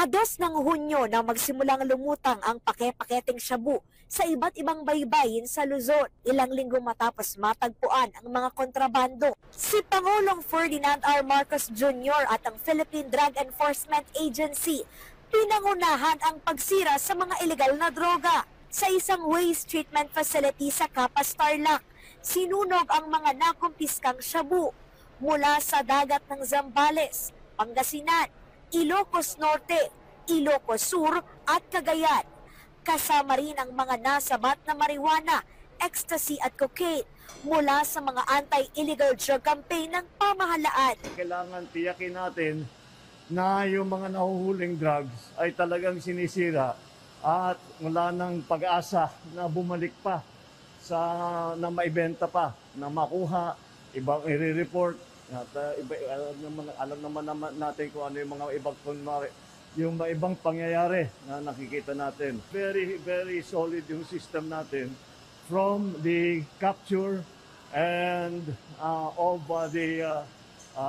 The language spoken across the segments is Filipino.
Ika-2 ng Hunyo na magsimulang lumutang ang pake-paketeng shabu sa iba't ibang baybayin sa Luzon. Ilang linggo matapos matagpuan ang mga kontrabando, si Pangulong Ferdinand R. Marcos Jr. at ang Philippine Drug Enforcement Agency pinangunahan ang pagsira sa mga ilegal na droga. Sa isang waste treatment facility sa Capas, Tarlac, sinunog ang mga nakumpiskang shabu mula sa dagat ng Zambales, Pangasinan, Ilocos Norte, Ilocos Sur at Cagayan. Kasama rin ang mga nasabat na marijuana, ecstasy at cocaine mula sa mga anti-illegal drug campaign ng pamahalaan. Kailangan tiyakin natin na yung mga nahuhuling drugs ay talagang sinisira at wala nang pag-asa na bumalik pa na maibenta pa, na makuha, ibang i-report. At alam naman natin kung ano yung mga ibang pangyayari na nakikita natin. Very, very solid yung system natin from the capture and of the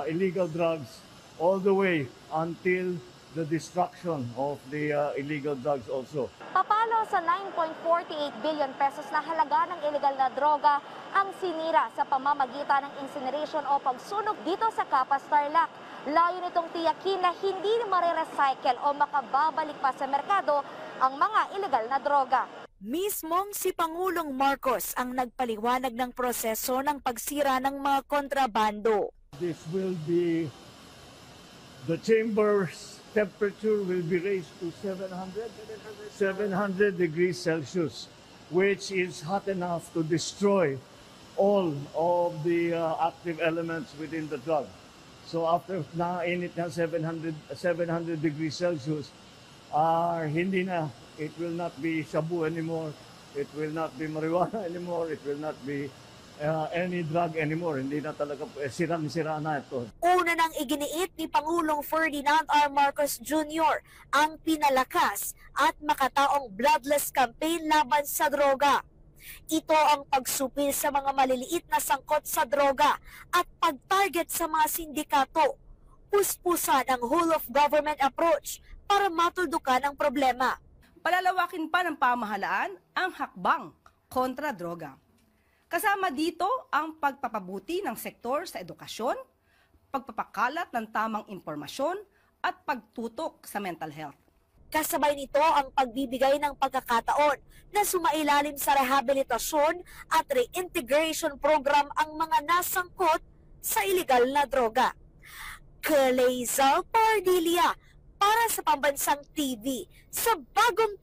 illegal drugs all the way until the destruction of the illegal drugs also. Papalo sa 9.48 billion pesos na halaga ng illegal na droga ang sinira sa pamamagitan ng incineration o pagsunog dito sa Capas, Tarlac. Layo nitong tiyakin na hindi marirecycle o makababalik pa sa merkado ang mga illegal na droga. Mismong si Pangulong Marcos ang nagpaliwanag ng proseso ng pagsira ng mga kontrabando. This will be, the chamber's temperature will be raised to 700 degrees Celsius, which is hot enough to destroy all of the active elements within the drug. So after nainit na 700 degrees Celsius, hindi na, it will not be shabu anymore, it will not be marijuana anymore, it will not be any drug anymore. Hindi na talaga, sirang-sira na ito. Una nang iginiit ni Pangulong Ferdinand R. Marcos Jr. ang pinalakas at makataong bloodless campaign laban sa droga. Ito ang pagsupil sa mga maliliit na sangkot sa droga at pag-target sa mga sindikato. Puspusan ang whole-of-government approach para matuldukan ang problema. Palalawakin pa ng pamahalaan ang hakbang kontra droga. Kasama dito ang pagpapabuti ng sektor sa edukasyon, pagpapakalat ng tamang impormasyon at pagtutok sa mental health. Kasabay nito ang pagbibigay ng pagkakataon na sumailalim sa rehabilitasyon at reintegration program ang mga nasangkot sa illegal na droga. Kalezal Pardilia para sa Pambansang TV sa Bagong